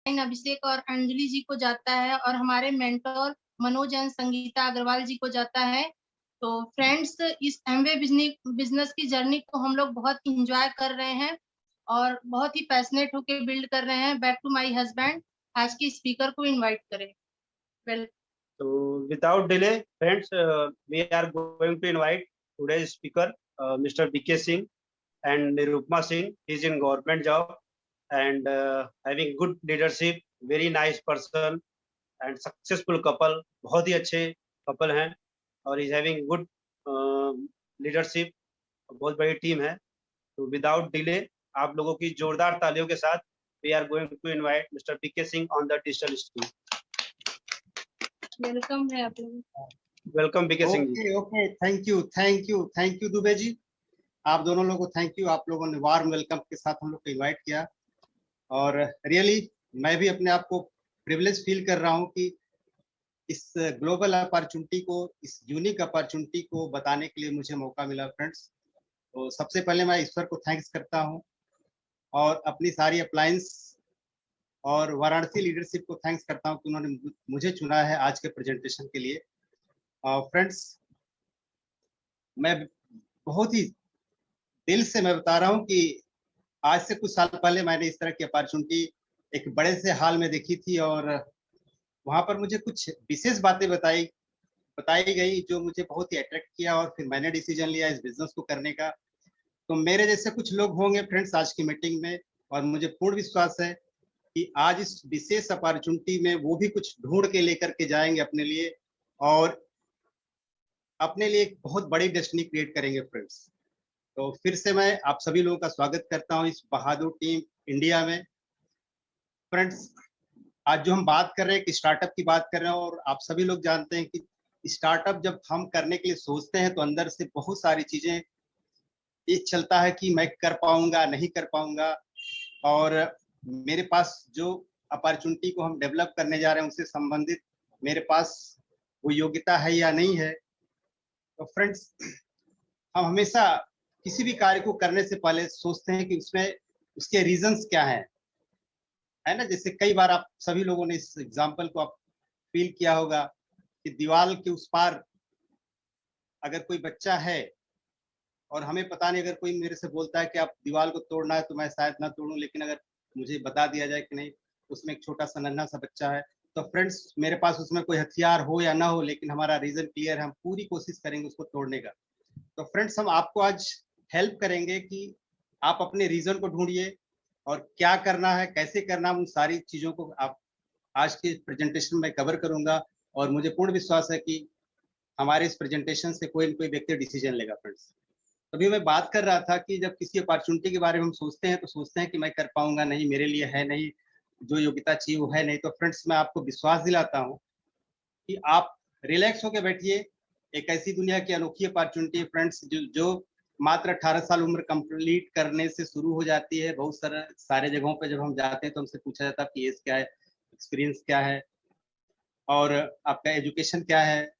अभिषेक और अंजलि जी को जाता है और हमारे मेंटोर मनोज एंड संगीता अग्रवाल जी को जाता है। तो फ्रेंड्स, इस एमवे बिजनेस की जर्नी को हम लोग बहुत इंजॉय कर रहे हैं और बहुत ही पैशनेट होके बिल्ड कर रहे हैं। बैक टू माय हस्बैंड, आज के स्पीकर को इनवाइट करें। Well, So without delay, friends, we are going to invite today's speaker, Mr. BK Singh and Nirupma Singh. He's in government job and having good leadership, very nice person and successful couple. बहुत ही अच्छे couple हैं और he's having good leadership. बहुत बड़ी team है। तो without delay आप लोगों की जोरदार तालियों के साथ we are going to invite Mr. BK Singh on the digital screen. Welcome है आप लोग। Welcome BK Singh ji. Okay okay, thank you Dubey ji. आप दोनों लोगों को थैंक यू, आप लोगों ने वार्म वेलकम के साथ हम लोग को इनवाइट किया और रियली मैं भी अपने आप को प्रिविलेज फील कर रहा हूँ कि इस ग्लोबल अपॉर्चुनिटी को, इस यूनिक अपॉर्चुनिटी को बताने के लिए मुझे मौका मिला फ्रेंड्स। तो सबसे पहले मैं ईश्वर को थैंक्स करता हूँ और अपनी सारी अप्लायंस और वाराणसी लीडरशिप को थैंक्स करता हूँ कि उन्होंने मुझे चुना है आज के प्रेजेंटेशन के लिए। फ्रेंड्स, मैं बहुत ही दिल से मैं बता रहा हूँ कि आज से कुछ साल पहले मैंने इस तरह की अपॉर्चुनिटी एक बड़े से हाल में देखी थी और वहां पर मुझे कुछ विशेष बातें बताई गई जो मुझे बहुत ही अट्रैक्ट किया और फिर मैंने डिसीजन लिया इस बिजनेस को करने का। तो मेरे जैसे कुछ लोग होंगे फ्रेंड्स आज की मीटिंग में और मुझे पूर्ण विश्वास है कि आज इस विशेष अपॉर्चुनिटी में वो भी कुछ ढूंढ के लेकर के जाएंगे अपने लिए और अपने लिए एक बहुत बड़ी डेस्टिनी क्रिएट करेंगे फ्रेंड्स। तो फिर से मैं आप सभी लोगों का स्वागत करता हूं इस बहादुर टीम इंडिया में। फ्रेंड्स, आज जो हम बात कर रहे हैं कि स्टार्टअप की बात कर रहे हैं और आप सभी लोग जानते हैं कि स्टार्टअप जब हम करने के लिए सोचते हैं तो अंदर से बहुत सारी चीजें ये चलता है कि मैं कर पाऊंगा नहीं कर पाऊंगा और मेरे पास जो अपॉर्चुनिटी को हम डेवलप करने जा रहे हैं उससे संबंधित मेरे पास वो योग्यता है या नहीं है। तो फ्रेंड्स, हम हमेशा किसी भी कार्य को करने से पहले सोचते हैं कि उसमें उसके रीजंस क्या हैं, है ना। जैसे कई बार आप सभी लोगों ने इस एग्जांपल को आप फील किया होगा कि दीवार के उस पार अगर कोई बच्चा है और हमें पता नहीं, अगर कोई मेरे से बोलता है कि आप दीवार को तोड़ना है तो मैं शायद ना तोड़ूं, लेकिन अगर मुझे बता दिया जाए कि नहीं उसमें एक छोटा सा नन्हा सा बच्चा है तो फ्रेंड्स मेरे पास उसमें कोई हथियार हो या ना हो लेकिन हमारा रीजन क्लियर है, हम पूरी कोशिश करेंगे उसको तोड़ने का। तो फ्रेंड्स, हम आपको आज हेल्प करेंगे कि आप अपने रीजन को ढूंढिए और क्या करना है कैसे करना है, उन सारी चीजों को आप आज के प्रेजेंटेशन में कवर करूंगा और मुझे पूर्ण विश्वास है कि हमारे इस प्रेजेंटेशन से कोई न कोई व्यक्ति डिसीजन लेगा। फ्रेंड्स, अभी मैं बात कर रहा था कि जब किसी अपॉर्चुनिटी के बारे में हम सोचते हैं तो सोचते हैं कि मैं कर पाऊंगा नहीं, मेरे लिए है नहीं, जो योग्यता चाहिए वो है नहीं। तो फ्रेंड्स, मैं आपको विश्वास दिलाता हूँ कि आप रिलैक्स होकर बैठिए। एक ऐसी दुनिया की अनोखी अपॉर्चुनिटी फ्रेंड्स जो मात्र 18 साल उम्र कंप्लीट करने से शुरू हो जाती है। बहुत सारे जगहों पे जब हम जाते हैं तो हमसे पूछा जाता है कि एज क्या है, एक्सपीरियंस क्या है और आपका एजुकेशन क्या है,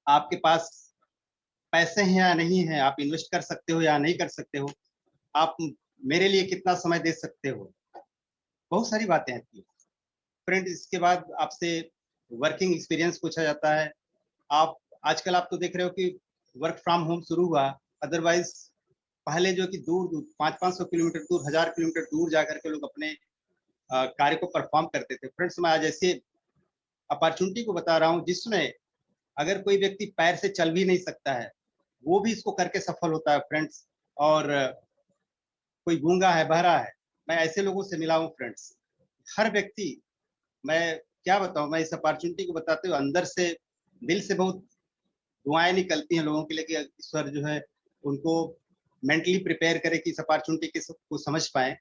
आपके पास पैसे हैं या नहीं है, आप इन्वेस्ट कर सकते हो या नहीं कर सकते हो, आप मेरे लिए कितना समय दे सकते हो, बहुत सारी बातें आती है फ्रेंड। इसके बाद आपसे वर्किंग एक्सपीरियंस पूछा जाता है। आप आजकल आप तो देख रहे हो कि वर्क फ्रॉम होम शुरू हुआ, अदरवाइज पहले जो कि दूर दूर 500-500 किलोमीटर दूर, 1000 किलोमीटर दूर जाकर के लोग अपने कार्य को परफॉर्म करते थे। फ्रेंड्स, मैं आज ऐसे अपॉर्चुनिटी को बता रहा हूँ जिसमें अगर कोई व्यक्ति पैर से चल भी नहीं सकता है वो भी इसको करके सफल होता है फ्रेंड्स। और कोई गूंगा है, बहरा है, मैं ऐसे लोगों से मिला हूँ फ्रेंड्स। हर व्यक्ति, मैं क्या बताऊं, मैं इस अपॉर्चुनिटी को बताते हुए अंदर से दिल से बहुत दुआएं निकलती हैं लोगों के लिए कि ईश्वर जो है उनको मेंटली प्रिपेयर करे कि इस अपॉर्चुनिटी को समझ पाए।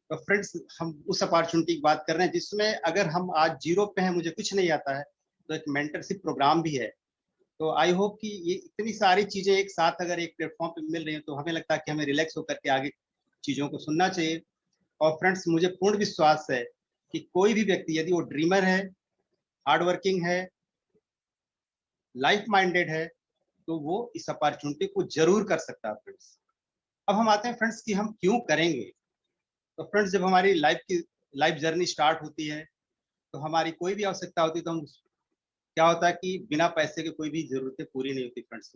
तो फ्रेंड्स, हम उस अपॉर्चुनिटी की बात कर रहे हैं जिसमें अगर हम आज जीरो पे हैं, मुझे कुछ नहीं आता है, तो एक मेंटरशिप प्रोग्राम भी है। तो आई होप कि ये इतनी सारी चीजें एक साथ अगर एक प्लेटफॉर्म पे मिल रही है तो हमें लगता है कि हमें रिलैक्स होकर के आगे चीजों को सुनना चाहिए। और फ्रेंड्स, मुझे पूर्ण विश्वास है कि कोई भी व्यक्ति यदि वो ड्रीमर है, हार्ड वर्किंग है, लाइफ माइंडेड है, तो वो इस अपॉर्चुनिटी को जरूर कर सकता है फ्रेंड्स। अब हम आते हैं फ्रेंड्स कि हम क्यों करेंगे। तो फ्रेंड्स, जब हमारी लाइफ की लाइफ जर्नी स्टार्ट होती है तो हमारी कोई भी आवश्यकता होती है तो हम क्या होता है कि बिना पैसे के कोई भी जरूरतें पूरी नहीं होती फ्रेंड्स।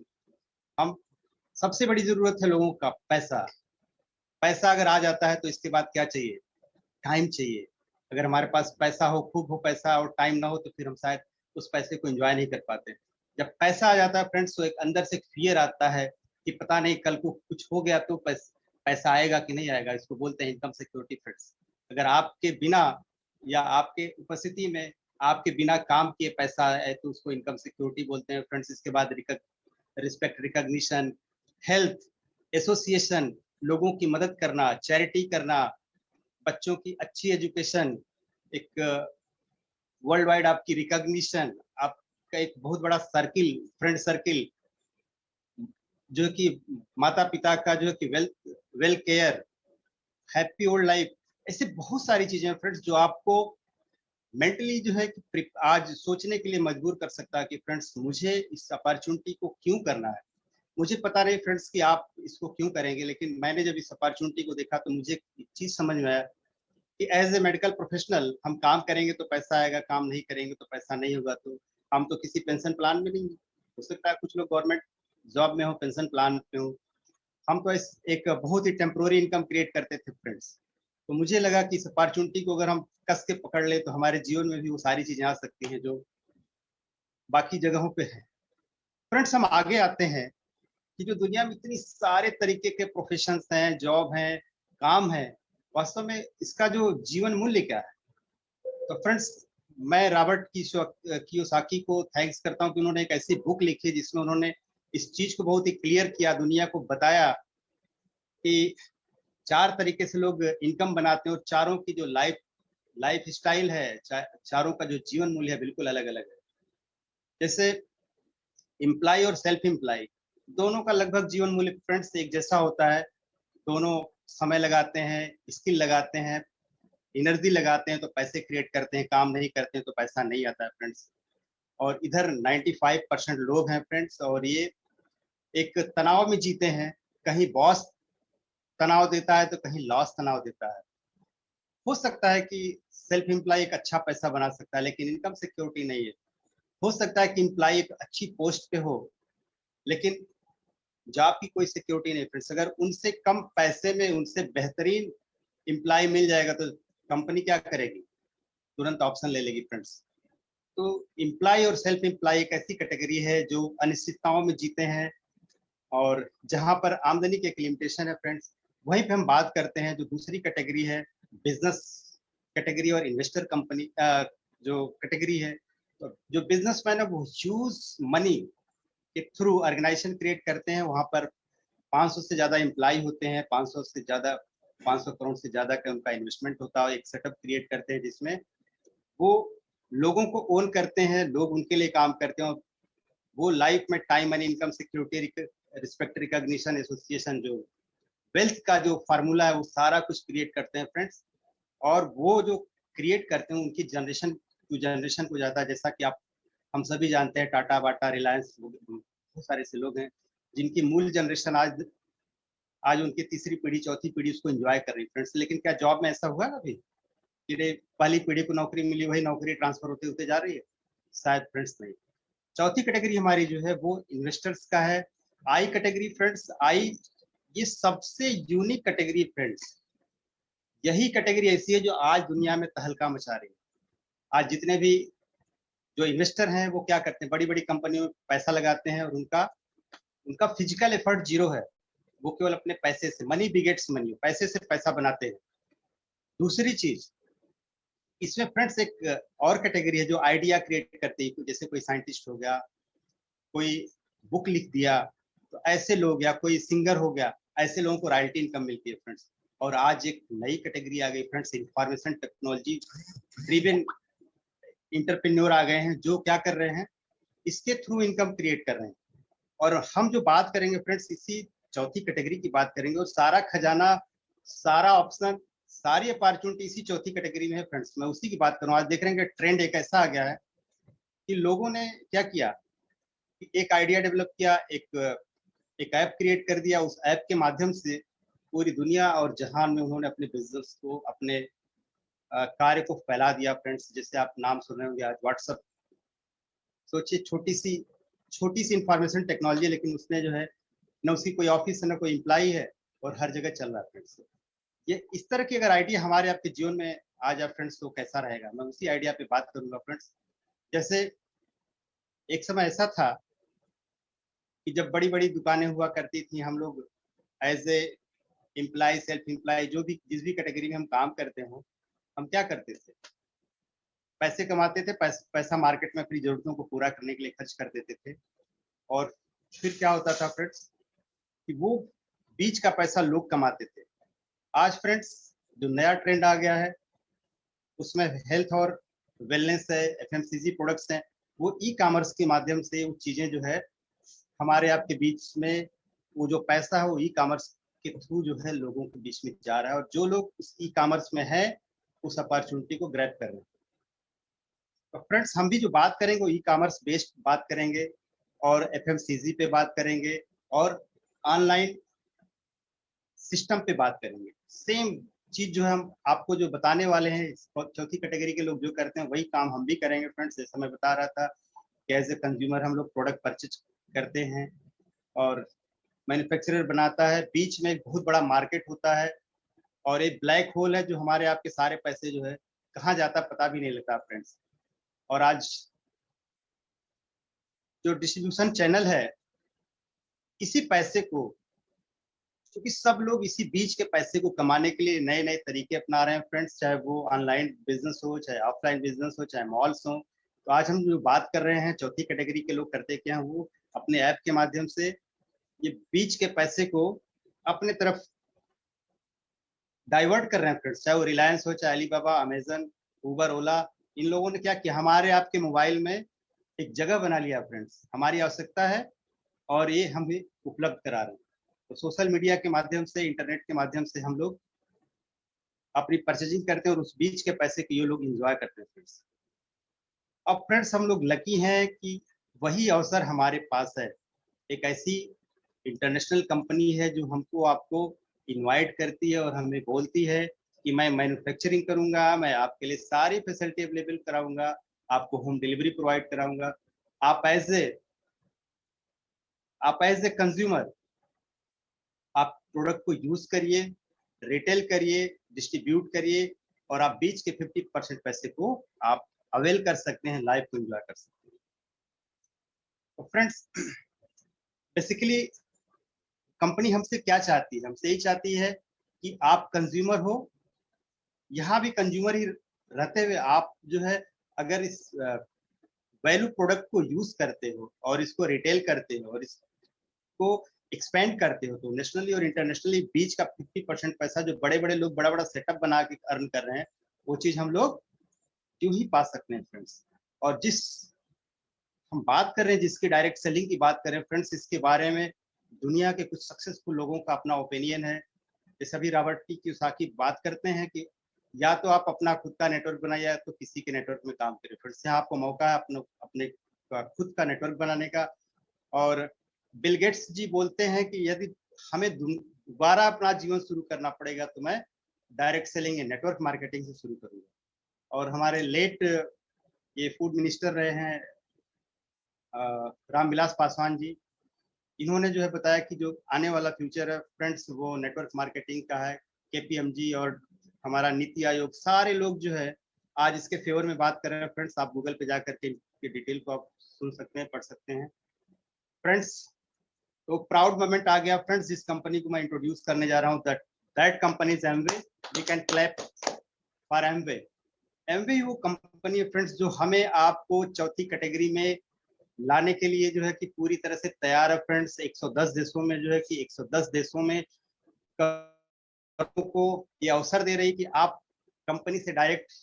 हम सबसे बड़ी जरूरत है लोगों का पैसा। पैसा अगर आ जाता है तो इसके बाद क्या चाहिए? टाइम चाहिए। अगर हमारे पास पैसा हो, खूब हो पैसा और टाइम ना हो तो फिर हम शायद उस पैसे को एंजॉय नहीं कर पाते। जब पैसा आ जाता है फ्रेंड्स तो एक अंदर से फियर आता है कि पता नहीं कल को कुछ हो गया तो पैसा आएगा कि नहीं आएगा। इसको बोलते हैं इनकम सिक्योरिटी फ्रेंड्स। अगर आपके बिना या आपके उपस्थिति में आपके बिना काम किए पैसा है तो उसको इनकम सिक्योरिटी बोलते हैं फ्रेंड्स। इसके बाद रिस्पेक्ट, रिकॉग्निशन, हेल्थ, एसोसिएशन, लोगों की मदद करना, चैरिटी करना, बच्चों की अच्छी एजुकेशन, एक वर्ल्ड वाइड आपकी रिकॉग्निशन, आपका एक बहुत बड़ा सर्किल, फ्रेंड सर्किल, जो कि माता पिता का जो कि well care, happy old life, ऐसे बहुत सारी चीजें फ्रेंड्स जो आपको मेंटली जो है कि आज सोचने के लिए मजबूर कर सकता है कि फ्रेंड्स मुझे इस अपॉर्चुनिटी को क्यों करना है। मुझे पता नहीं फ्रेंड्स कि आप इसको क्यों करेंगे, लेकिन मैंने जब इस अपॉर्चुनिटी को देखा तो मुझे एक चीज समझ में आया कि एज ए मेडिकल प्रोफेशनल हम काम करेंगे तो पैसा आएगा, काम नहीं करेंगे तो पैसा नहीं होगा। तो हम तो किसी पेंशन प्लान में नहीं, हो सकता है कुछ लोग गवर्नमेंट जॉब में हो, पेंशन प्लान में हो, हम तो एक बहुत ही टेम्पोररी इनकम क्रिएट करते थे फ्रेंड्स। तो मुझे लगा कि इस अपॉर्चुनिटी को अगर हम कस के पकड़ ले तो हमारे जीवन में भी वो सारी चीजें आ सकती हैं जो बाकी जगहों पे है। फ्रेंड्स हम आगे आते हैं कि जो दुनिया में इतनी सारे तरीके के प्रोफेशंस हैं, जॉब हैं, काम है, वास्तव में इसका जो जीवन मूल्य क्या है? तो फ्रेंड्स मैं रॉबर्ट कियोसाकी को थैंक्स करता हूँ कि उन्होंने एक ऐसी बुक लिखी जिसमें उन्होंने इस चीज को बहुत ही क्लियर किया, दुनिया को बताया कि 4 तरीके से लोग इनकम बनाते हैं और चारों की जो लाइफ स्टाइल है, चारों का जो जीवन मूल्य है बिल्कुल अलग अलग है। जैसे एम्प्लॉय और सेल्फ एम्प्लॉय दोनों का लगभग जीवन मूल्य फ्रेंड्स एक जैसा होता है। दोनों समय लगाते हैं, स्किल लगाते हैं, एनर्जी लगाते हैं तो पैसे क्रिएट करते हैं, काम नहीं करते हैं तो पैसा नहीं आता है फ्रेंड्स। और इधर 95% लोग हैं फ्रेंड्स और ये एक तनाव में जीते हैं। कहीं बॉस तनाव देता है तो कहीं लॉस तनाव देता है। हो सकता है कि सेल्फ एम्प्लॉय एक अच्छा पैसा बना सकता है लेकिन इनकम सिक्योरिटी नहीं है। हो सकता है कि एम्प्लॉय एक अच्छी पोस्ट पे हो लेकिन जॉब की कोई सिक्योरिटी नहीं फ्रेंड्स। अगर उनसे कम पैसे में उनसे बेहतरीन एम्प्लॉय मिल जाएगा तो कंपनी क्या करेगी? तुरंत ऑप्शन ले लेगी फ्रेंड्स। तो एम्प्लॉय और सेल्फ एम्प्लॉय एक ऐसी कैटेगरी है जो अनिश्चितताओं में जीते हैं और जहां पर आमदनी की एक लिमिटेशन है फ्रेंड्स। वहीं पे हम बात करते हैं जो दूसरी कैटेगरी है, बिजनेस कैटेगरी और इन्वेस्टर कंपनी जो कैटेगरी है। तो जो बिजनेसमैन है वो ह्यूज मनी के थ्रू ऑर्गेनाइजेशन क्रिएट करते हैं। वहां पर 500 से ज्यादा एम्प्लॉय होते हैं, 500 करोड़ से ज्यादा का उनका इन्वेस्टमेंट होता है। एक सेटअप क्रिएट करते हैं जिसमें वो लोगों को ओन करते हैं, लोग उनके लिए काम करते हैं और वो लाइफ में time money income security respect recognition association जो वेल्थ का जो फार्मूला है वो सारा कुछ क्रिएट करते हैं फ्रेंड्स। और वो जो क्रिएट करते हैं उनकी जनरेशन टू जनरेशन को जाता है। जैसा कि आप हम सभी जानते हैं टाटा बाटा रिलायंस बहुत सारे ऐसे लोग हैं जिनकी मूल जनरेशन आज उनकी तीसरी पीढ़ी चौथी पीढ़ी उसको एंजॉय कर रही है फ्रेंड्स। लेकिन क्या जॉब में ऐसा हुआ अभी कि पहली पीढ़ी को नौकरी मिली वही नौकरी ट्रांसफर होते होते जा रही है? शायद फ्रेंड्स नहीं। चौथी कैटेगरी हमारी जो है वो इन्वेस्टर्स का है। आई कैटेगरी फ्रेंड्स, आई ये सबसे यूनिक कैटेगरी फ्रेंड्स। यही कैटेगरी ऐसी है जो आज दुनिया में तहलका मचा रही है। आज जितने भी जो इन्वेस्टर हैं वो क्या करते हैं, बड़ी बड़ी कंपनियों में पैसा लगाते हैं और उनका फिजिकल एफर्ट जीरो है। वो केवल अपने पैसे से, मनी बिगेट्स मनी, पैसे से पैसा बनाते हैं। दूसरी चीज इसमें फ्रेंड्स एक और कैटेगरी है जो आइडिया क्रिएट करती है। जैसे कोई साइंटिस्ट हो गया, कोई बुक लिख दिया, तो ऐसे लोग, या कोई सिंगर हो गया, ऐसे लोगों को रॉयल्टी इनकम मिलती है फ्रेंड्स। और आज एक नई कैटेगरी आ गई friends, information technology driven entrepreneur आ गए हैं जो क्या कर रहे हैं, इसके थ्रू इनकम क्रिएट कर रहे हैं। और हम जो बात करेंगे फ्रेंड्स इसी चौथी कैटेगरी की बात करेंगे और सारा खजाना, सारा ऑप्शन, सारी अपॉर्चुनिटी इसी चौथी कैटेगरी में है फ्रेंड्स। मैं उसी की बात करूँ। आज देख रहे हैं कि ट्रेंड एक ऐसा आ गया है कि लोगों ने क्या किया, एक आइडिया डेवलप किया, एक ऐप क्रिएट कर दिया। उस ऐप के माध्यम से पूरी दुनिया और जहान में उन्होंने अपने बिजनेस को, अपने कार्य को फैला दिया फ्रेंड्स। जैसे आप नाम सुन रहे होंगे आज व्हाट्सएप, सोचिए छोटी सी इंफॉर्मेशन टेक्नोलॉजी, लेकिन उसने जो है न उसकी कोई ऑफिस है न कोई एम्प्लॉई है और हर जगह चल रहा है फ्रेंड्स। ये इस तरह की अगर आइडिया हमारे आपके जीवन में आ जाए फ्रेंड्स तो कैसा रहेगा, मैं उसी आइडिया पे बात करूंगा फ्रेंड्स। जैसे एक समय ऐसा था कि जब बड़ी बड़ी दुकानें हुआ करती थी, हम लोग as a employ, self employ, जो भी जिस भी कैटेगरी में हम काम करते हो, हम क्या करते थे, पैसे कमाते थे, पैसा मार्केट में अपनी जरूरतों को पूरा करने के लिए खर्च कर देते थे। और फिर क्या होता था फ्रेंड्स कि वो बीच का पैसा लोग कमाते थे। आज फ्रेंड्स जो नया ट्रेंड आ गया है उसमें हेल्थ और वेलनेस है, एफएमसीजी प्रोडक्ट्स हैं, वो ई कॉमर्स के माध्यम से वो चीजें जो है हमारे आपके बीच में, वो जो पैसा है वो ई कॉमर्स के थ्रू जो है लोगों के बीच में जा रहा है, और जो लोग उस ई कॉमर्स में है उस अपॉर्चुनिटी को ग्रैब कर रहे हैं। तो फ्रेंड्स हम भी जो बात करेंगे वो ई कॉमर्स बेस्ड बात करेंगे और एफएमसीजी पे बात करेंगे और ऑनलाइन सिस्टम पे बात करेंगे। सेम चीज जो हम आपको जो बताने वाले हैं, चौथी कैटेगरी के लोग जो करते हैं वही काम हम भी करेंगे फ्रेंड्स। जैसे मैं बता रहा था कि एज ए कंज्यूमर हम लोग प्रोडक्ट परचेज करते हैं और मैन्युफैक्चरर बनाता है, बीच में एक बहुत बड़ा मार्केट होता है और एक ब्लैक होल है जो हमारे आपके सारे पैसे जो है कहाँ जाता पता भी नहीं लगता फ्रेंड्स। और आज जो डिस्ट्रीब्यूशन चैनल है, इसी पैसे को, क्योंकि सब लोग इसी बीच के पैसे को कमाने के लिए नए नए तरीके अपना रहे हैं फ्रेंड्स, चाहे वो ऑनलाइन बिजनेस हो, चाहे ऑफलाइन बिजनेस हो, चाहे मॉल्स हो। तो आज हम जो बात कर रहे हैं चौथी कैटेगरी के लोग करते क्या हैं, वो अपने ऐप के माध्यम से ये बीच के पैसे को अपने तरफ डाइवर्ट कर रहे हैं फ्रेंड्स। चाहे वो रिलायंस हो, चाहे अलीबाबा, अमेजन, उबर, ओला, इन लोगों ने क्या किया, हमारे आपके मोबाइल में एक जगह बना लिया फ्रेंड्स। हमारी आवश्यकता है और ये हमें उपलब्ध करा रहे हैं। तो सोशल मीडिया के माध्यम से, इंटरनेट के माध्यम से हम लोग अपनी परचेजिंग करते हैं और उस बीच के पैसे को ये लोग एंजॉय करते हैं फ्रेंड्स। अब फ्रेंड्स हम लोग लकी हैं कि वही अवसर हमारे पास है। एक ऐसी इंटरनेशनल कंपनी है जो हमको आपको इनवाइट करती है और हमें बोलती है कि मैं मैन्युफैक्चरिंग करूंगा, मैं आपके लिए सारी फैसिलिटी अवेलेबल कराऊंगा, आपको होम डिलीवरी प्रोवाइड कराऊंगा। आप एज ए कंज्यूमर आप प्रोडक्ट को यूज करिए, रिटेल करिए, डिस्ट्रीब्यूट करिए और आप बीच के 50% पैसे को आप अवेल कर सकते हैं, लाइफ को एंजॉय कर सकते हैं। तो फ्रेंड्स बेसिकली कंपनी हमसे क्या चाहती है, हमसे यही चाहती है कि आप कंज्यूमर हो, यहाँ भी कंज्यूमर ही रहते हुए आप जो है अगर इस वैल्यू प्रोडक्ट को यूज करते हो और इसको रिटेल करते हो और इसको एक्सपेंड करते हो, तो नेशनली और इंटरनेशनली बीच का 50% पैसा जो बड़े बड़े लोग बड़ा बड़ा सेटअप बना के अर्न कर रहे हैं, वो चीज हम लोग क्यों ही पा सकते हैं फ्रेंड्स। और जिस हम बात कर रहे हैं, जिसकी डायरेक्ट सेलिंग की बात करें फ्रेंड्स, इसके बारे में दुनिया के कुछ सक्सेसफुल लोगों का अपना ओपिनियन है। जैसे अभी रॉबर्ट टी कियोसाकी बात करते हैं कि या तो आप अपना खुद का नेटवर्क बनाइए या तो किसी के नेटवर्क में काम करें। फिर से आपको मौका है अपने खुद का नेटवर्क बनाने का। और बिल गेट्स जी बोलते हैं कि यदि हमें दोबारा अपना जीवन शुरू करना पड़ेगा तो मैं डायरेक्ट सेलिंग या नेटवर्क मार्केटिंग से शुरू करूंगा। और हमारे लेट ये फूड मिनिस्टर रहे हैं रामविलास पासवान जी, इन्होंने जो है बताया कि जो आने वाला फ्यूचर है फ्रेंड्स वो नेटवर्क मार्केटिंग का है। केपीएमजी और हमारा नीति आयोग, सारे लोग जो है आज इसके फेवर में बात कर रहे हैं फ्रेंड्स। आप गूगल पे जाकर के डिटेल को आप सुन सकते हैं, पढ़ सकते हैं फ्रेंड्स। तो प्राउड मोमेंट आ गया फ्रेंड्स, जिस कंपनी को मैं इंट्रोड्यूस करने जा रहा हूँ, that company is Amway. We can clap for Amway. Amway वो कंपनी है फ्रेंड्स जो हमें आपको चौथी कैटेगरी में लाने के लिए जो है कि पूरी तरह से तैयार है फ्रेंड्स। 110 देशों में जो है कि 110 देशों में को ये अवसर दे रही कि आप कंपनी से डायरेक्ट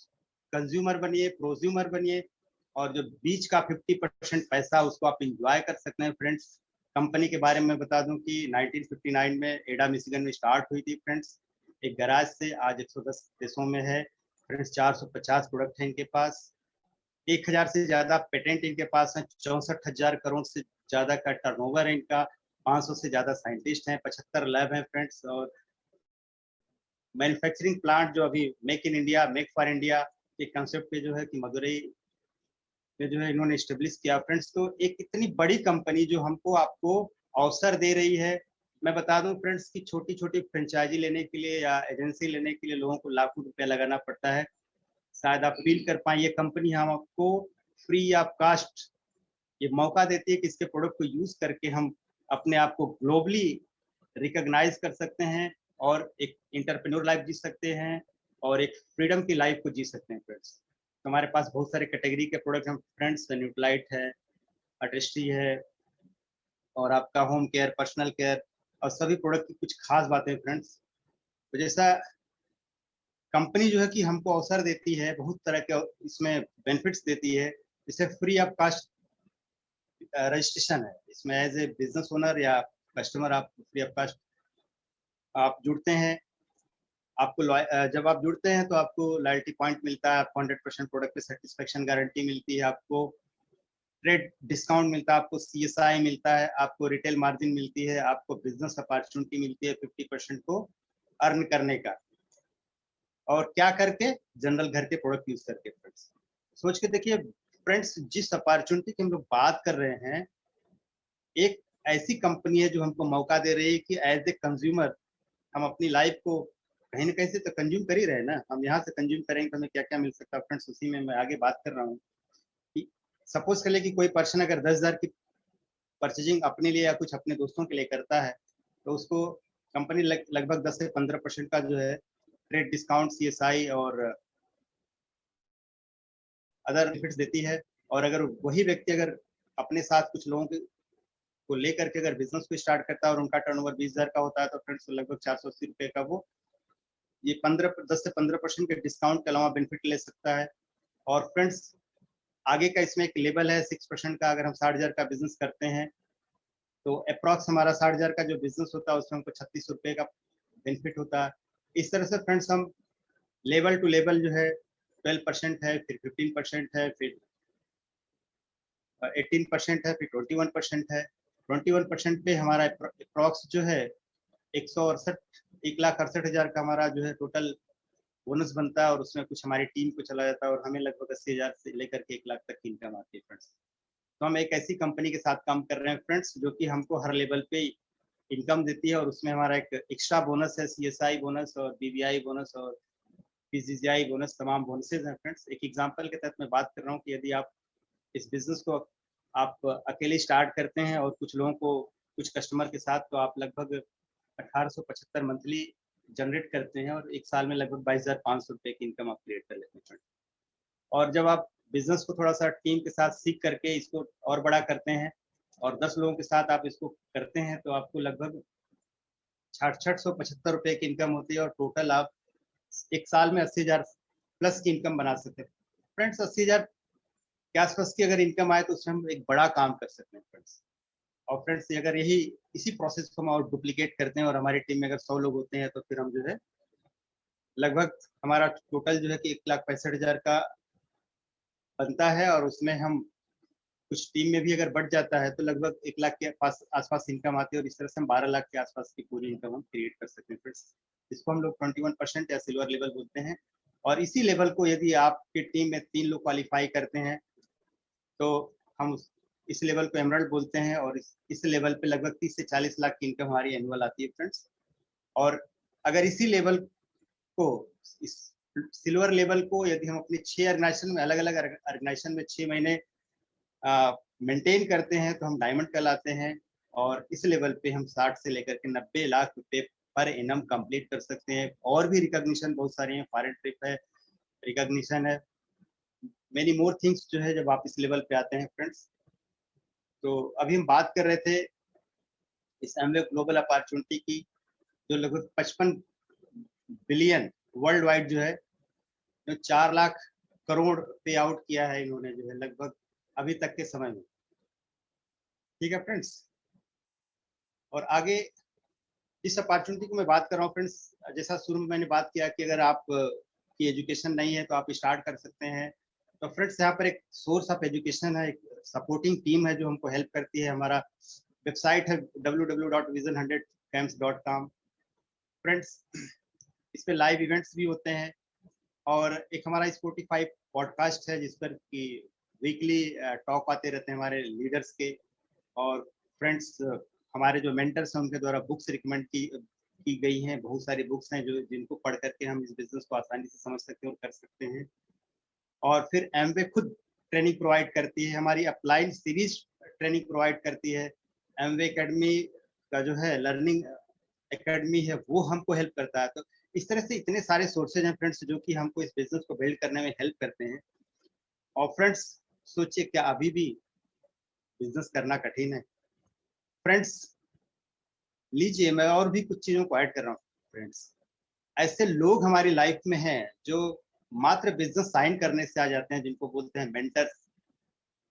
कंज्यूमर बनिए, प्रोज्यूमर बनिए और जो बीच का 50% पैसा उसको आप इंजॉय कर सकते हैं फ्रेंड्स। कंपनी के बारे में बता दूं कि 1959 में एडा मिशिगन में स्टार्ट हुई थी फ्रेंड्स, एक गैराज से। आज 110 देशों में है फ्रेंड्स। 450 प्रोडक्ट है इनके पास, 1000 से ज्यादा पेटेंट इनके पास है, 64,000 करोड़ से ज्यादा का टर्नओवर है इनका, 500 से ज्यादा साइंटिस्ट हैं, 75 लैब हैं फ्रेंड्स। और मैन्युफैक्चरिंग प्लांट जो अभी make in India, make for India के कंसेप्ट पे जो है कि मदुरई में जो है इन्होंने स्टेब्लिश किया फ्रेंड्स। तो एक इतनी बड़ी कंपनी जो हमको आपको अवसर दे रही है, मैं बता दूं फ्रेंड्स कि छोटी छोटी फ्रेंचाइजी लेने के लिए या एजेंसी लेने के लिए लोगों को लाखों रुपया लगाना पड़ता है। शायद आप फील कर पाए, ये कंपनी हम आपको फ्री ऑफ कास्ट ये मौका देती है कि इसके प्रोडक्ट को यूज करके हम अपने आप को ग्लोबली रिकॉग्नाइज कर सकते हैं और एक इंटरप्रेन्योर लाइफ जी सकते हैं और एक फ्रीडम की लाइफ को जी सकते हैं फ्रेंड्स। तो हमारे पास बहुत सारे कैटेगरी के प्रोडक्ट हम फ्रेंड्स, न्यूट्रालाइट है, अटेस्ट्री है और आपका होम केयर, पर्सनल केयर और सभी प्रोडक्ट की कुछ खास बातें फ्रेंड्स। तो जैसा कंपनी जो है कि हमको अवसर देती है, बहुत तरह के इसमें बेनिफिट्स देती है, जैसे फ्री ऑफ कास्ट रजिस्ट्रेशन है। इसमें एज ए बिजनेस ओनर या कस्टमर आप फ्री ऑफ कास्ट आप जुड़ते हैं। आपको जब आप जुड़ते हैं तो आपको लॉयल्टी पॉइंट मिलता है, आपको 100% प्रोडक्ट पे सेटिस्फेक्शन गारंटी मिलती है, आपको ट्रेड डिस्काउंट मिलता है, आपको CSI मिलता है, आपको रिटेल मार्जिन मिलती है, आपको बिजनेस अपॉर्चुनिटी मिलती है 50% को अर्न करने का। और क्या करके? जनरल घर के प्रोडक्ट यूज करके फ्रेंड्स। सोच के देखिए फ्रेंड्स, जिस अपॉर्चुनिटी की हम लोग बात कर रहे हैं, एक ऐसी कंपनी है जो हमको मौका दे रही है कि एज ए कंज्यूमर हम अपनी लाइफ को कहीं ना कहीं से तो कंज्यूम कर ही रहे हैं ना। हम यहाँ से कंज्यूम करेंगे तो हमें क्या क्या मिल सकता है फ्रेंड्स, उसी में मैं आगे बात कर रहा हूँ। कि सपोज कर ले कि कोई पर्सन अगर 10,000 की परचेजिंग अपने लिए या कुछ अपने दोस्तों के लिए करता है, तो उसको कंपनी लगभग 10 से 15% का जो है ट्रेड डिस्काउंट, CSI और अदर बेनिफिट्स देती है। और अगर वही व्यक्ति अगर अपने साथ कुछ लोगों को लेकर के अगर बिजनेस को स्टार्ट करता है और उनका टर्नओवर 20,000 का होता है, तो फ्रेंड्स लगभग 480 रुपए का वो ये 10 से 15% के डिस्काउंट के अलावा बेनिफिट ले सकता है। और फ्रेंड्स आगे का इसमें एक लेवल है 6% का। अगर हम 60,000 का बिजनेस करते हैं तो अप्रॉक्स हमारा 60,000 का जो बिजनेस होता है उसमें हमको 36 रुपए का बेनिफिट होता है। इस तरह से फ्रेंड्स हम लेवल टू लेवल जो है 12% है, फिर 15% है, फिर 18% है, फिर 21% है। 21% पे हमारा अप्रॉक्स जो है 1,68,00,000 का हमारा जो है टोटल बोनस बनता है और उसमें कुछ हमारी टीम को चला जाता है और हमें लगभग 80,000 से लेकर के 1 लाख तक की इनकम आती है फ्रेंड्स। तो हम एक ऐसी कंपनी के साथ काम कर रहे हैं फ्रेंड्स जो कि हमको हर लेवल पे इनकम देती है और उसमें हमारा एक एक्स्ट्रा बोनस है, CSI बोनस और BBI बोनस और PGGI बोनस, तमाम बोनसेज हैं फ्रेंड्स। एक एग्जांपल के तहत मैं बात कर रहा हूँ कि यदि आप इस बिजनेस को आप अकेले स्टार्ट करते हैं और कुछ लोगों को, कुछ कस्टमर के साथ, तो आप लगभग 1875 मंथली जनरेट करते हैं और एक साल में लगभग 22,500 रुपए की इनकम आप क्रिएट कर लेते हैं। और जब आप बिजनेस को थोड़ा सा टीम के साथ सीख करके इसको और बड़ा करते हैं और 10 लोगों के साथ आप इसको करते हैं तो आपको लगभग 675 रुपए की इनकम होती है और टोटल आप एक साल में 80,000 प्लस की इनकम बना सकते हैं फ्रेंड्स। 80,000 के आसपास की अगर इनकम आए तो उसमें हम एक बड़ा काम कर सकते हैं फ्रेंड्स। और फ्रेंड्स अगर यही इसी प्रोसेस को हम और डुप्लीकेट करते हैं और हमारी टीम में अगर 100 लोग होते हैं तो फिर हम जो है लगभग हमारा टोटल जो है कि 1,65,000 का बनता है और उसमें हम कुछ टीम में भी अगर बढ़ जाता है तो लगभग 1 लाख के पास आसपास इनकम आती है और इस तरह से हम 12 लाख के आसपास की पूरी इनकम हम क्रिएट कर सकते हैं फ्रेंड्स। इसको हम लोग 21% या सिल्वर लेवल बोलते हैं। और इसी लेवल को यदि आपकी टीम में 3 लोग क्वालिफाई करते हैं तो हम इस लेवल को एमरल्ड बोलते हैं और इस लेवल पे लगभग 30 से 40 लाख की इनकम हमारी एनुअल आती है फ्रेंड्स। और अगर इसी लेवल को, इस सिल्वर लेवल को यदि हम अपने 6 ऑर्गेनाइजेशन में, अलग अलग ऑर्गेनाइजेशन में 6 महीने मेंटेन करते हैं तो हम डायमंड कहलाते हैं। और इस लेवल पे हम 60 से लेकर के 90 लाख रुपए पर एनम कंप्लीट कर सकते हैं। और भी रिकॉग्निशन बहुत सारी हैं, फॉरेन ट्रिप है, रिकॉग्निशन है, मेनी मोर थिंग्स जो है जब आप इस लेवल पे आते हैं फ्रेंड्स। तो अभी हम बात कर रहे थे इस एमवे ग्लोबल अपॉर्चुनिटी की, जो लगभग 55 बिलियन वर्ल्ड वाइड जो है, जो 4 लाख करोड़ पे आउट किया है इन्होंने जो है लगभग अभी तक के समय में। ठीक है फ्रेंड्स। और आगे इस अपॉर्चुनिटी को मैं बात कर रहा हूँ फ्रेंड्स, जैसा शुरू में मैंने बात किया कि अगर आप की एजुकेशन नहीं है तो आप स्टार्ट कर सकते हैं। तो फ्रेंड्स यहाँ पर एक सोर्स ऑफ एजुकेशन है, एक सपोर्टिंग टीम है जो हमको हेल्प करती है। हमारा वेबसाइट है www.vision100camps.com फ्रेंड्स। इस पे लाइव इवेंट्स भी होते हैं और एक हमारा स्पॉटिफाई पॉडकास्ट है जिस पर कि वीकली टॉक आते रहते हैं हमारे लीडर्स के और फ्रेंड्स। हमारे जो मेंटर्स हैं उनके द्वारा बुक्स रिकमेंड की गई हैं, बहुत सारी बुक्स हैं जो जिनको पढ़ करके हम इस बिजनेस को आसानी से समझ सकते हैं और कर सकते हैं। और फिर एमवे खुद ट्रेनिंग प्रोवाइड करती है, हमारी अप्लाइड सीरीज ट्रेनिंग प्रोवाइड करती है। एमवे एकेडमी का जो है लर्निंग एकेडमी है वो हमको हेल्प करता है। तो इस तरह से इतने सारे सोर्सेज हैं फ्रेंड्स जो कि हमको इस बिजनेस को बिल्ड करने में हेल्प करते हैं। और फ्रेंड्स सोचिए क्या अभी भी बिजनेस करना कठिन है? फ्रेंड्स लीजिए मैं और भी कुछ चीजों को ऐड कर रहा हूँ। फ्रेंड्स ऐसे लोग हमारी लाइफ में हैं जो मात्र बिजनेस साइन करने से आ जाते हैं, जिनको बोलते हैं मेंटर्स।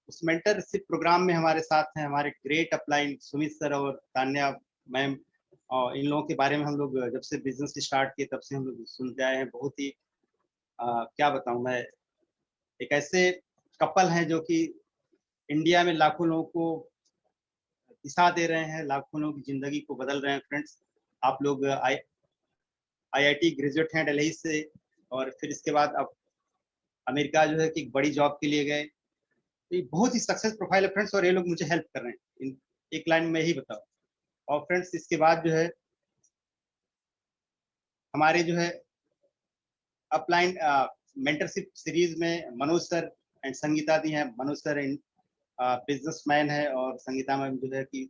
उस मेंटरशिप प्रोग्राम में हमारे साथ हैं हमारे ग्रेट अपलाइन सुमित सर और तान्या मैम। और इन लोगों के बारे में हम लोग जब से बिजनेस स्टार्ट किए तब से हम लोग सुनते आए हैं। बहुत ही क्या बताऊं मैं, एक ऐसे कपल हैं जो कि इंडिया में लाखों लोगों को दिशा दे रहे हैं, लाखों लोगों की जिंदगी को बदल रहे हैं। फ्रेंड्स आप लोग आईआईटी ग्रेजुएट हैं दिल्ली से और फिर इसके बाद अब अमेरिका जो है कि बड़ी जॉब के लिए गए। तो ये बहुत ही सक्सेस प्रोफाइल है फ्रेंड्स और ये लोग मुझे हेल्प कर रहे हैं। इन एक लाइन में ही बताओ। और फ्रेंड्स इसके बाद जो है हमारे जो है अपलाइन मेंटरशिप सीरीज में मनोज सर एंड संगीता दी हैं। मनोज सर इन बिजनेसमैन है और संगीता मैम जो है कि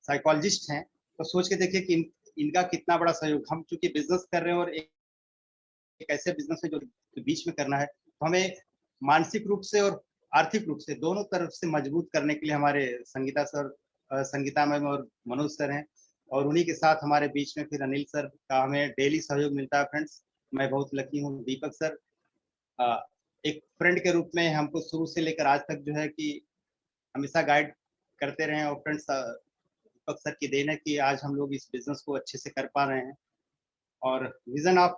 साइकोलॉजिस्ट हैं। तो सोच के देखिए कि इनका कितना बड़ा सहयोग। हम चूंकि बिजनेस कर रहे हैं और एक ऐसे बिजनेस है जो बीच में करना है, तो हमें मानसिक रूप से और आर्थिक रूप से दोनों तरफ से मजबूत करने के लिए हमारे संगीता सर, संगीता मैम और मनोज सर हैं। और उन्हीं के साथ हमारे बीच में फिर अनिल सर का हमें डेली सहयोग मिलता है। फ्रेंड्स मैं बहुत लकी हूँ। दीपक सर एक फ्रेंड के रूप में हमको शुरू से लेकर आज तक जो है कि हमेशा गाइड करते रहे। और फ्रेंड्स दीपक सर की देन है कि आज हम लोग इस बिजनेस को अच्छे से कर पा रहे हैं। और vision of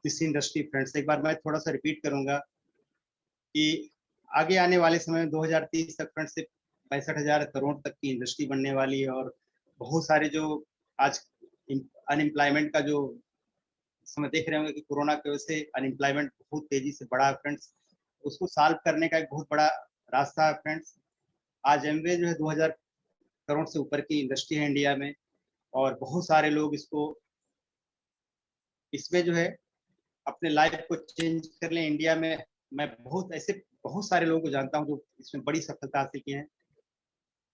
this industry friends एक बार मैं थोड़ा सा रिपीट करूंगा कि आगे आने वाले समय में 2030 तक फ्रेंड्स 65,000 करोड़ तक की इंडस्ट्री बनने वाली है। और बहुत सारे जो आज अनएम्प्लॉयमेंट का जो समय देख रहे होंगे कि कोरोना की वजह से अनएम्प्लॉयमेंट बहुत तेजी से बढ़ा है फ्रेंड्स, उसको सॉल्व करने का एक बहुत बड़ा रास्ता है फ्रेंड्स। आज एमवे जो है 2000 करोड़ से ऊपर की इंडस्ट्री है इंडिया में और बहुत सारे लोग इसमें जो है अपने लाइफ को चेंज कर लें। इंडिया में मैं बहुत सारे लोगों को जानता हूं जो इसमें बड़ी सफलता हासिल की है।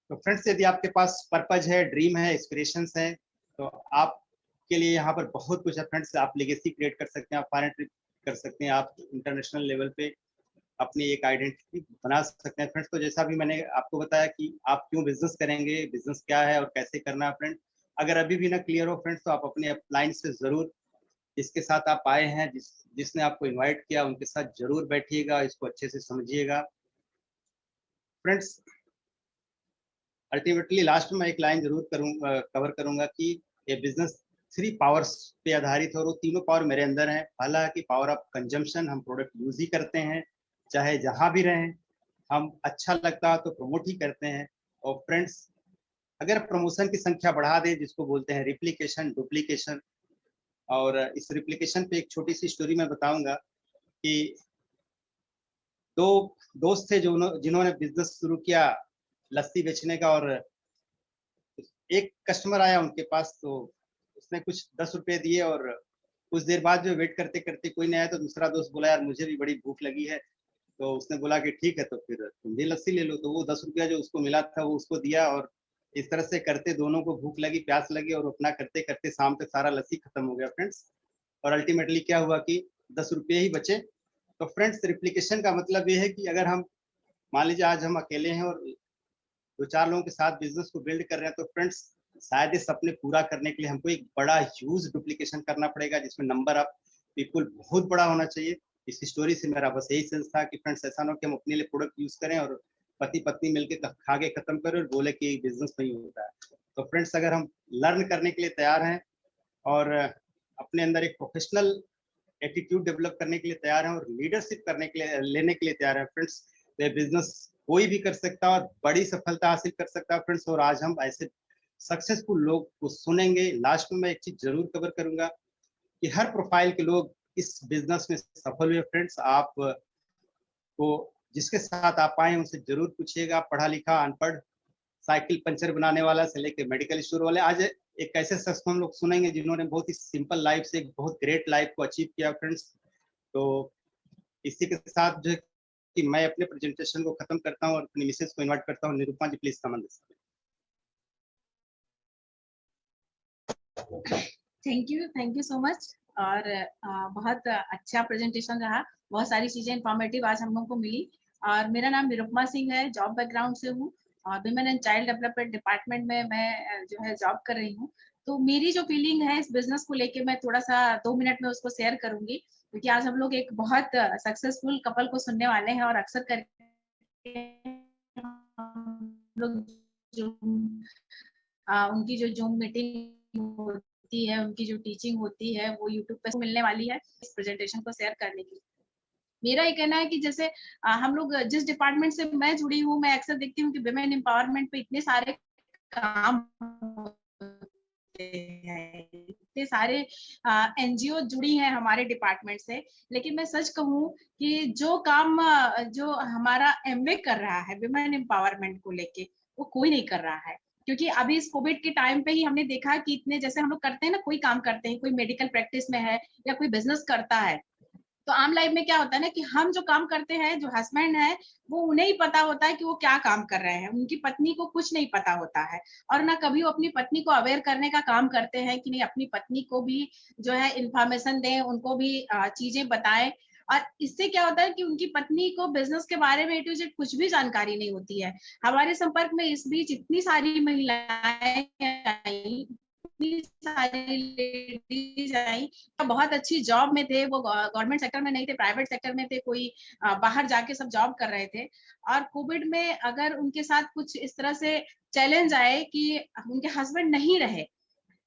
तो फ्रेंड्स यदि आपके पास पर्पज है, ड्रीम है, एस्पिरेशंस है, तो आपके लिए यहाँ पर बहुत कुछ है फ्रेंड्स। आप लेगेसी क्रिएट कर सकते हैं, आप फॉरेन ट्रिप कर सकते हैं, आप इंटरनेशनल लेवल पे अपनी एक आइडेंटिटी बना सकते हैं फ्रेंड्स। तो जैसा भी मैंने आपको बताया कि आप क्यों बिजनेस करेंगे, बिजनेस क्या है और कैसे करना है फ्रेंड्स, अगर अभी भी ना क्लियर हो फ्रेंड्स तो आप अपने अपलाइन से जरूर जिसके साथ आप आए हैं, जिसने आपको इनवाइट किया उनके साथ जरूर बैठिएगा, इसको अच्छे से समझिएगा फ्रेंड्स। अल्टीमेटली लास्ट में एक लाइन जरूर कवर करूंगा कि ये बिजनेस 3 पावर्स पे आधारित है और वो तीनों पावर मेरे अंदर हैं। पहला कि पावर ऑफ कंजम्पशन, हम प्रोडक्ट यूज ही करते हैं चाहे जहां भी रहें, हम अच्छा लगता है तो प्रमोट ही करते हैं। और फ्रेंड्स अगर प्रमोशन की संख्या बढ़ा दे, जिसको बोलते हैं रिप्लिकेशन, डुप्लीकेशन। और इस रिप्लिकेशन पे एक छोटी सी स्टोरी मैं बताऊंगा कि 2 दोस्त थे जिन्होंने बिजनेस शुरू किया लस्सी बेचने का। और एक कस्टमर आया उनके पास तो उसने कुछ 10 रुपए दिए और कुछ देर बाद जो वेट करते करते कोई नहीं आया तो दूसरा दोस्त बोला यार मुझे भी बड़ी भूख लगी है। तो उसने बोला कि ठीक है तो फिर तुम भी लस्सी ले लो। तो वो 10 रुपया जो उसको मिला था वो उसको दिया और इस तरह से करते दोनों को भूख लगी, प्यास लगी और अपना करते करते शाम तक सारा लस्सी खत्म हो गया फ्रेंड्स। और अल्टीमेटली क्या हुआ कि 10 रुपये ही बचे। तो फ्रेंड्स रिप्लिकेशन का मतलब ये है कि अगर हम मान लीजिए आज हम अकेले हैं और 2-4 लोगों के साथ बिजनेस को बिल्ड कर रहे हैं तो फ्रेंड्स शायद ये सपने पूरा करने के लिए हमको एक बड़ा ह्यूज डुप्लीकेशन करना पड़ेगा जिसमें नंबर ऑफ पीपल बहुत बड़ा होना चाहिए। इस स्टोरी से मेरा बस यही सेंस था कि फ्रेंड्स ऐसा ना हो कि हम अपने लिए प्रोडक्ट यूज करें और पति पत्नी मिलकर खा के खत्म करें और बोले कि बिजनेस नहीं होता है। तो फ्रेंड्स अगर हम लर्न करने के लिए तैयार हैं और अपने अंदर एक प्रोफेशनल एटीट्यूड डेवलप करने के लिए तैयार हैं और लीडरशिप करने के लिए लेने के लिए तैयार हैं फ्रेंड्स, तो बिजनेस कोई भी कर सकता है और बड़ी सफलता हासिल कर सकता है फ्रेंड्स। और आज हम ऐसे सक्सेसफुल लोग को सुनेंगे। लास्ट में मैं एक चीज जरूर कवर करूंगा कि हर प्रोफाइल के लोग इस बिजनेस में सफल हुए। फ्रेंड्स, आप को जिसके साथ आप आए उनसे जरूर पूछिएगा, पढ़ा लिखा, अनपढ़, साइकिल पंचर बनाने वाला से लेकर मेडिकल स्टोर वाले। आज एक ऐसे शख्स को हम लोग सुनेंगे जिन्होंने बहुत ही सिंपल लाइफ से एक बहुत ग्रेट लाइफ को अचीव किया। फ्रेंड्स, तो इसी के साथ जो है कि मैं अपने प्रेजेंटेशन को खत्म करता हूँ और अपनी मिसेस को इनवाइट करता हूँ। Nirupama ji, please comment. Thank you so much. और बहुत अच्छा प्रेजेंटेशन रहा, बहुत सारी चीजें इंफॉर्मेटिव आज हम लोग को मिली। और मेरा नाम निरुपमा सिंह है, जॉब बैकग्राउंड से हूँ और women and child development department में मैं जो है जॉब कर रही हूँ। तो मेरी जो फीलिंग है इस बिजनेस को लेके मैं थोड़ा सा 2 मिनट में उसको शेयर करूंगी, क्योंकि आज हम लोग एक बहुत सक्सेसफुल कपल को सुनने वाले हैं। और अक्सर करके लोग जो उनकी जो जूम मीटिंग होती है, उनकी जो टीचिंग होती है, वो यूट्यूब पे मिलने वाली है इस प्रेजेंटेशन को शेयर करने की। मेरा ये कहना है कि जैसे हम लोग जिस डिपार्टमेंट से मैं जुड़ी हूँ, मैं अक्सर देखती हूँ कि विमेन एम्पावरमेंट पे इतने सारे काम होते हैं, इतने सारे एनजीओ जुड़ी हैं हमारे डिपार्टमेंट से। लेकिन मैं सच कहूँ कि जो काम जो हमारा एमवे कर रहा है विमेन एम्पावरमेंट को लेके, वो कोई नहीं कर रहा है। क्योंकि अभी इस कोविड के टाइम पे ही हमने देखा कि इतने, जैसे हम लोग करते हैं ना, कोई काम करते हैं, कोई मेडिकल प्रैक्टिस में है या कोई बिजनेस करता है, तो आम लाइफ में क्या होता है ना कि हम जो काम करते हैं, जो हस्बैंड है, वो उन्हें ही पता होता है कि वो क्या काम कर रहे हैं, उनकी पत्नी को कुछ नहीं पता होता है। और ना कभी वो अपनी पत्नी को अवेयर करने का काम करते हैं कि नहीं, अपनी पत्नी को भी जो है इंफॉर्मेशन दें, उनको भी चीजें बताएं। और इससे क्या होता है कि उनकी पत्नी को बिजनेस के बारे में A to Z कुछ भी जानकारी नहीं होती है। हमारे संपर्क में इस बीच इतनी सारी महिलाएं आई, इतनी सारी लेडीज आई, बहुत अच्छी जॉब में थे, वो गवर्नमेंट सेक्टर में नहीं थे, प्राइवेट सेक्टर में थे, कोई बाहर जाके सब जॉब कर रहे थे। और कोविड में अगर उनके साथ कुछ इस तरह से चैलेंज आए कि उनके हस्बैंड नहीं रहे,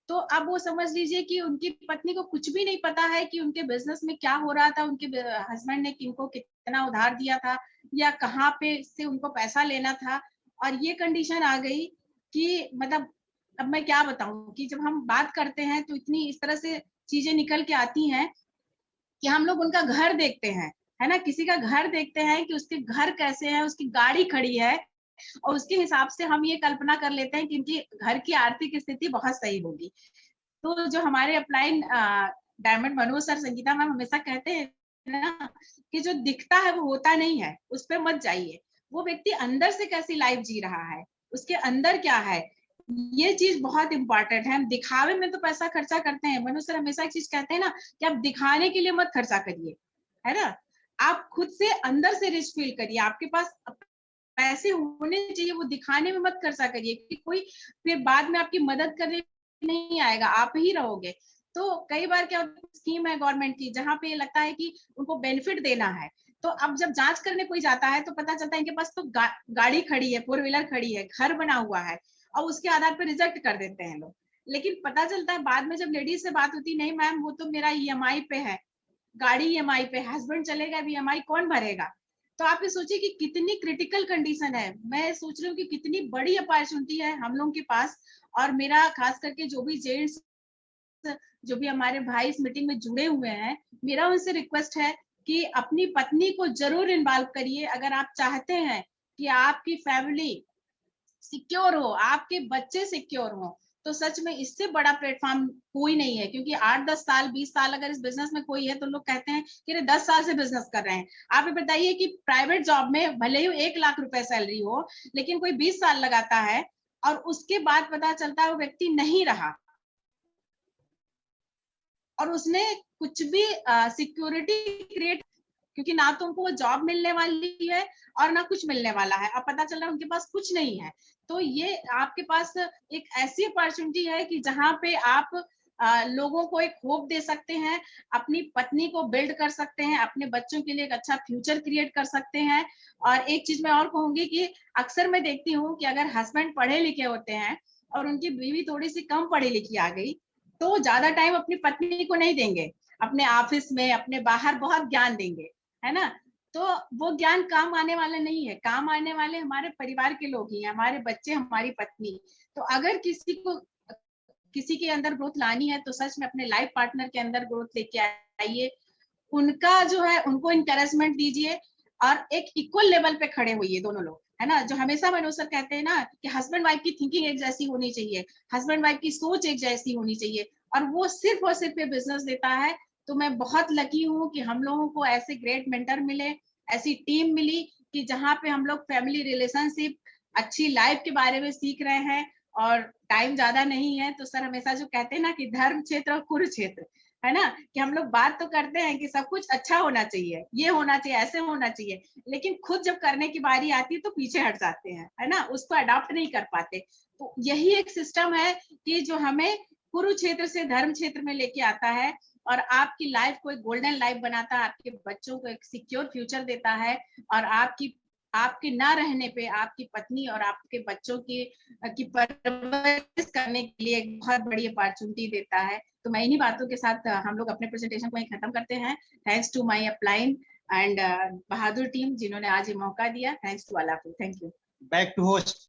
तो अब वो समझ लीजिए कि उनकी पत्नी को कुछ भी नहीं पता है कि उनके बिजनेस में क्या हो रहा था, उनके हस्बैंड ने किनको कितना उधार दिया था या कहाँ पे से उनको पैसा लेना था। और ये कंडीशन आ गई कि मतलब अब मैं क्या बताऊं कि जब हम बात करते हैं तो इतनी इस तरह से चीजें निकल के आती हैं कि हम लोग उनका घर देखते हैं, है ना, किसी का घर देखते हैं कि उसके घर कैसे है, उसकी गाड़ी खड़ी है, और उसके हिसाब से हम ये कल्पना कर लेते हैं कि इनकी घर की आर्थिक स्थिति बहुत सही होगी। तो जो हमारे upline diamond Manoj sir, Sangeeta ma'am हमेशा कहते हैं ना कि जो दिखता है वो होता नहीं है, उस पर मत जाइए, वो व्यक्ति अंदर से कैसी लाइफ जी रहा है, उसके अंदर क्या है, ये चीज बहुत इंपॉर्टेंट है। हम दिखावे में तो पैसा खर्चा करते हैं, मनोज सर हमेशा एक चीज कहते हैं ना कि आप दिखाने के लिए मत खर्चा करिए, है ना, आप खुद से अंदर से रिच फील करिए, आपके पास पैसे होने चाहिए, वो दिखाने में मत खर्चा करिए कि कोई फिर बाद में आपकी मदद करने नहीं आएगा, आप ही रहोगे। तो कई बार क्या स्कीम है गवर्नमेंट की जहाँ पे लगता है कि उनको बेनिफिट देना है, तो अब जब जांच करने कोई जाता है तो पता चलता है इनके पास तो गाड़ी खड़ी है, 4 व्हीलर खड़ी है, घर बना हुआ है, और उसके आधार पर रिजेक्ट कर देते हैं लोग। लेकिन पता चलता है बाद में जब लेडीज से बात होती, नहीं मैम वो तो मेरा EMI पे है, गाड़ी EMI पे, हस्बैंड चलेगा, EMI कौन भरेगा। तो आप ये सोचिए कि कितनी क्रिटिकल कंडीशन है। मैं सोच रही हूँ कि कितनी बड़ी अपॉर्चुनिटी है हम लोगों के पास। और मेरा खास करके जो भी जेंट्स, जो भी हमारे भाई इस मीटिंग में जुड़े हुए हैं, मेरा उनसे रिक्वेस्ट है कि अपनी पत्नी को जरूर इन्वॉल्व करिए। अगर आप चाहते हैं कि आपकी फैमिली सिक्योर हो, आपके बच्चे सिक्योर हो, तो सच में इससे बड़ा प्लेटफॉर्म कोई नहीं है। क्योंकि 8-10 साल 20 साल अगर इस बिजनेस में कोई है तो लोग कहते हैं कि 10 साल से बिजनेस कर रहे हैं। आप ये बताइए कि प्राइवेट जॉब में भले ही 1 लाख रुपए सैलरी हो, लेकिन कोई 20 साल लगाता है और उसके बाद पता चलता है वो व्यक्ति नहीं रहा और उसने कुछ भी सिक्योरिटी क्रिएट, क्योंकि ना तो उनको वो जॉब मिलने वाली है और ना कुछ मिलने वाला है, अब पता चल रहा है उनके पास कुछ नहीं है। तो ये आपके पास एक ऐसी अपॉर्चुनिटी है कि जहाँ पे आप लोगों को एक होप दे सकते हैं, अपनी पत्नी को बिल्ड कर सकते हैं, अपने बच्चों के लिए एक अच्छा फ्यूचर क्रिएट कर सकते हैं। और एक चीज मैं और कहूंगी कि अक्सर मैं देखती हूँ कि अगर हस्बैंड पढ़े लिखे होते हैं और उनकी बीवी थोड़ी सी कम पढ़ी लिखी आ गई, तो ज्यादा टाइम अपनी पत्नी को नहीं देंगे, अपने ऑफिस में, अपने बाहर बहुत ज्ञान देंगे, है ना। तो वो ज्ञान काम आने वाला नहीं है, काम आने वाले हमारे परिवार के लोग ही हैं, हमारे बच्चे, हमारी पत्नी। तो अगर किसी के अंदर ग्रोथ लानी है तो सच में अपने लाइफ पार्टनर के अंदर ग्रोथ लेके आइए, उनका जो है उनको इनकरेजमेंट दीजिए और एक इक्वल लेवल पे खड़े होइए दोनों लोग, है ना। जो हमेशा मनोज सर कहते हैं ना कि हस्बैंड वाइफ की थिंकिंग एक जैसी होनी चाहिए, हस्बैंड वाइफ की सोच एक जैसी होनी चाहिए, और वो सिर्फ और सिर्फ ये बिजनेस देता है। तो मैं बहुत लकी हूँ कि हम लोगों को ऐसे ग्रेट मेंटर मिले, ऐसी टीम मिली कि जहाँ पे हम लोग फैमिली रिलेशनशिप, अच्छी लाइफ के बारे में सीख रहे हैं। और टाइम ज्यादा नहीं है तो सर हमेशा जो कहते हैं ना कि धर्म क्षेत्र और कुरुक्षेत्र, है ना, कि हम लोग बात तो करते हैं कि सब कुछ अच्छा होना चाहिए, ये होना चाहिए, ऐसे होना चाहिए, लेकिन खुद जब करने की बारी आती है तो पीछे हट जाते हैं, है ना, उसको अडॉप्ट नहीं कर पाते। तो यही एक सिस्टम है कि जो हमें कुरुक्षेत्र से धर्म क्षेत्र में लेके आता है और आपकी लाइफ को एक गोल्डन लाइफ बनाता है, आपके बच्चों को एक सिक्योर फ्यूचर देता है, और आपके ना रहने पे आपकी पत्नी और आपके बच्चों की परवरिश करने के लिए एक बहुत बड़ी अपॉर्चुनिटी देता है। तो मैं इन्हीं बातों के साथ हम लोग अपने प्रेजेंटेशन को खत्म करते हैं। Thanks to my upline and बहादुर टीम जिन्होंने आज ये मौका दिया। Thanks to all of you. Thank you. Back to host.